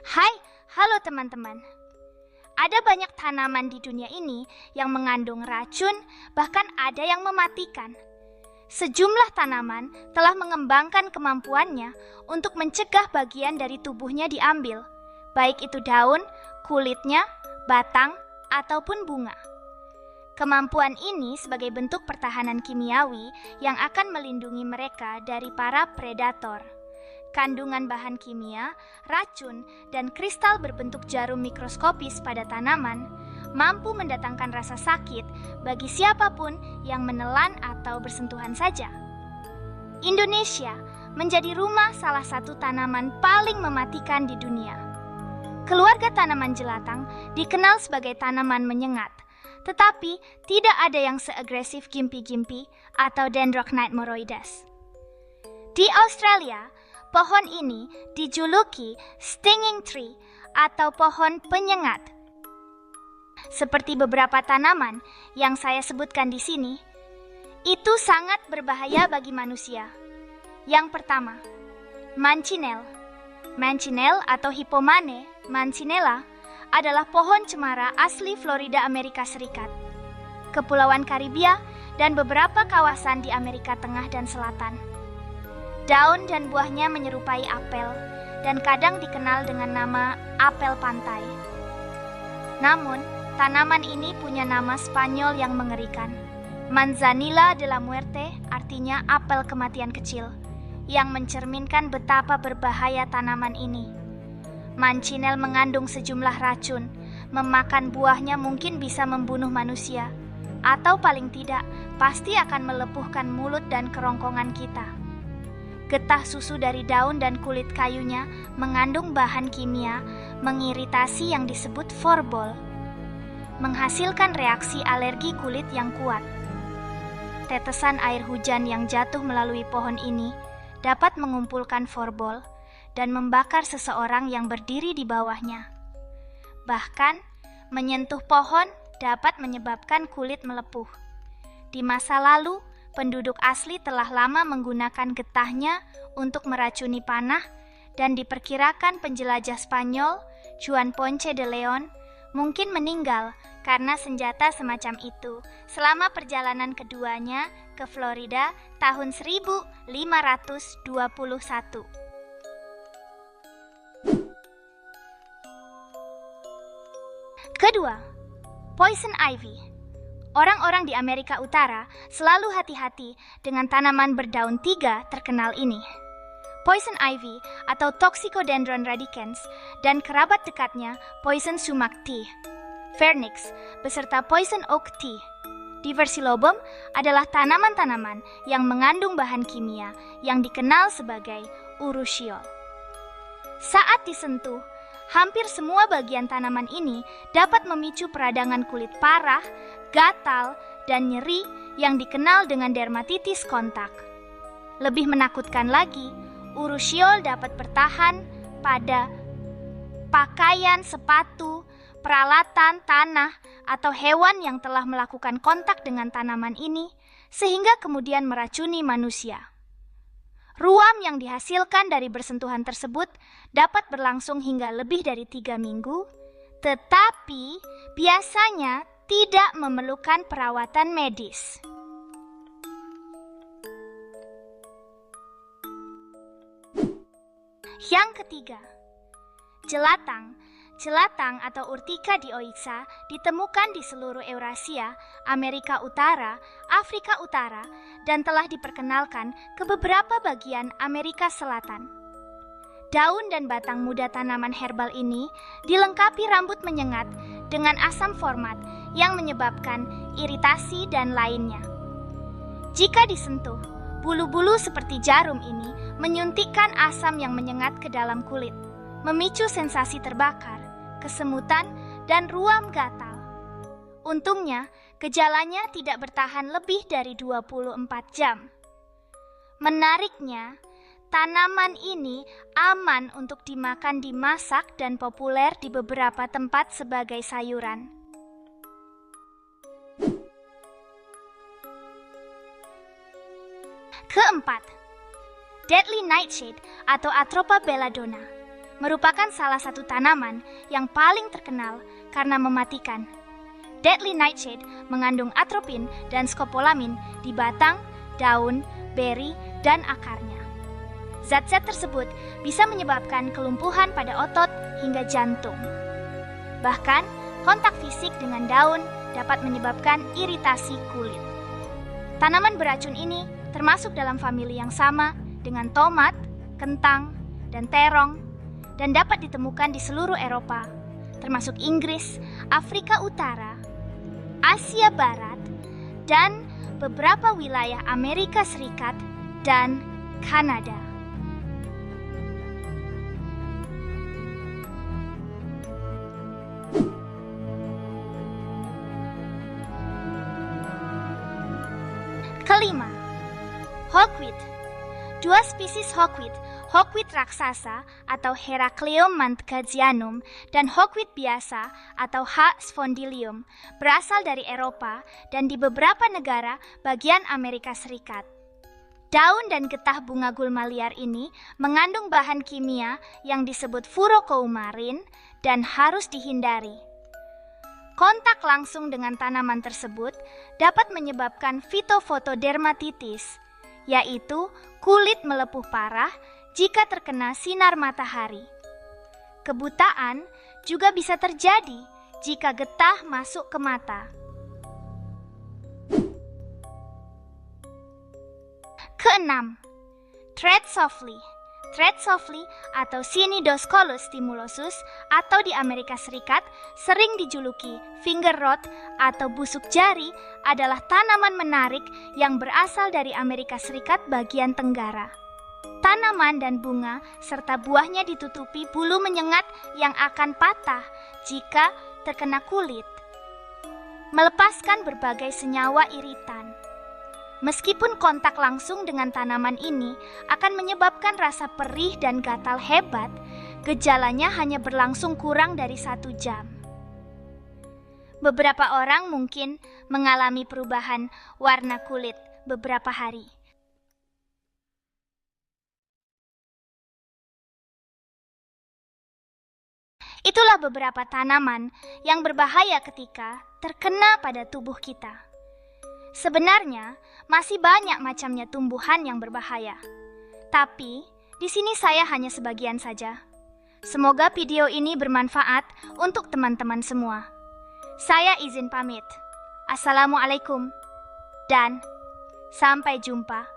Hai, halo teman-teman. Ada banyak tanaman di dunia ini yang mengandung racun, bahkan ada yang mematikan. Sejumlah tanaman telah mengembangkan kemampuannya untuk mencegah bagian dari tubuhnya diambil, baik itu daun, kulitnya, batang, ataupun bunga. Kemampuan ini sebagai bentuk pertahanan kimiawi yang akan melindungi mereka dari para predator. Kandungan bahan kimia, racun, dan kristal berbentuk jarum mikroskopis pada tanaman mampu mendatangkan rasa sakit bagi siapapun yang menelan atau bersentuhan saja. Indonesia menjadi rumah salah satu tanaman paling mematikan di dunia. Keluarga tanaman jelatang dikenal sebagai tanaman menyengat, tetapi tidak ada yang seagresif gimpi-gimpi atau Dendrocnide moroides. Di Australia, pohon ini dijuluki stinging tree atau pohon penyengat. Seperti beberapa tanaman yang saya sebutkan di sini, itu sangat berbahaya bagi manusia. Yang pertama, mancinel. Mancinel atau Hippomane mancinella adalah pohon cemara asli Florida, Amerika Serikat, Kepulauan Karibia, dan beberapa kawasan di Amerika Tengah dan Selatan. Daun dan buahnya menyerupai apel dan kadang dikenal dengan nama apel pantai. Namun, tanaman ini punya nama Spanyol yang mengerikan. Manzanilla de la Muerte artinya apel kematian kecil, yang mencerminkan betapa berbahaya tanaman ini. Mancinel mengandung sejumlah racun, memakan buahnya mungkin bisa membunuh manusia, atau paling tidak, pasti akan melepuhkan mulut dan kerongkongan kita. Getah susu dari daun dan kulit kayunya mengandung bahan kimia mengiritasi yang disebut forbol, menghasilkan reaksi alergi kulit yang kuat. Tetesan air hujan yang jatuh melalui pohon ini dapat mengumpulkan forbol dan membakar seseorang yang berdiri di bawahnya. Bahkan, menyentuh pohon dapat menyebabkan kulit melepuh. Di masa lalu, penduduk asli telah lama menggunakan getahnya untuk meracuni panah dan diperkirakan penjelajah Spanyol, Juan Ponce de Leon, mungkin meninggal karena senjata semacam itu selama perjalanan keduanya ke Florida tahun 1521. Kedua, poison ivy. Orang-orang di Amerika Utara selalu hati-hati dengan tanaman berdaun 3 terkenal ini. Poison ivy atau Toxicodendron radicans dan kerabat dekatnya poison sumac tea, Vernix, beserta poison oak tea. Diversilobum adalah tanaman-tanaman yang mengandung bahan kimia yang dikenal sebagai urushiol. Saat disentuh, hampir semua bagian tanaman ini dapat memicu peradangan kulit parah, gatal, dan nyeri yang dikenal dengan dermatitis kontak. Lebih menakutkan lagi, urushiol dapat bertahan pada pakaian, sepatu, peralatan, tanah, atau hewan yang telah melakukan kontak dengan tanaman ini, sehingga kemudian meracuni manusia. Ruam yang dihasilkan dari bersentuhan tersebut dapat berlangsung hingga lebih dari 3 minggu, tetapi biasanya tidak memerlukan perawatan medis. Yang ketiga, jelatang. Jelatang atau Urtica dioica ditemukan di seluruh Eurasia, Amerika Utara, Afrika Utara, dan telah diperkenalkan ke beberapa bagian Amerika Selatan. Daun dan batang muda tanaman herbal ini dilengkapi rambut menyengat dengan asam format yang menyebabkan iritasi dan lainnya. Jika disentuh, bulu-bulu seperti jarum ini menyuntikkan asam yang menyengat ke dalam kulit, memicu sensasi terbakar, kesemutan, dan ruam gatal. Untungnya, gejalanya tidak bertahan lebih dari 24 jam. Menariknya, tanaman ini aman untuk dimakan, dimasak, dan populer di beberapa tempat sebagai sayuran. Keempat, deadly nightshade atau Atropa belladonna. merupakan salah satu tanaman yang paling terkenal karena mematikan. Deadly nightshade mengandung atropin dan skopolamin di batang, daun, beri, dan akarnya. Zat-zat tersebut bisa menyebabkan kelumpuhan pada otot hingga jantung. Bahkan, kontak fisik dengan daun dapat menyebabkan iritasi kulit. Tanaman beracun ini termasuk dalam famili yang sama dengan tomat, kentang, dan terong, dan dapat ditemukan di seluruh Eropa, termasuk Inggris, Afrika Utara, Asia Barat, dan beberapa wilayah Amerika Serikat dan Kanada. Kelima, hawkweed. Dua spesies hawkweed, hawkweed raksasa atau Heracleum mantecazianum dan hawkweed biasa atau H. spondylium, berasal dari Eropa dan di beberapa negara bagian Amerika Serikat. Daun dan getah bunga gulma liar ini mengandung bahan kimia yang disebut furocoumarin dan harus dihindari. Kontak langsung dengan tanaman tersebut dapat menyebabkan phytofotodermatitis, yaitu kulit melepuh parah jika terkena sinar matahari. Kebutaan juga bisa terjadi jika getah masuk ke mata. Keenam, tread softly. Tread softly atau Cynidoscolus stimulosus atau di Amerika Serikat sering dijuluki finger rot atau busuk jari adalah tanaman menarik yang berasal dari Amerika Serikat bagian tenggara. Tanaman dan bunga serta buahnya ditutupi bulu menyengat yang akan patah jika terkena kulit, melepaskan berbagai senyawa iritan. Meskipun kontak langsung dengan tanaman ini akan menyebabkan rasa perih dan gatal hebat, gejalanya hanya berlangsung kurang dari 1 jam. Beberapa orang mungkin mengalami perubahan warna kulit beberapa hari. Itulah beberapa tanaman yang berbahaya ketika terkena pada tubuh kita. Sebenarnya, masih banyak macamnya tumbuhan yang berbahaya. Tapi, di sini saya hanya sebagian saja. Semoga video ini bermanfaat untuk teman-teman semua. Saya izin pamit. Assalamualaikum dan sampai jumpa.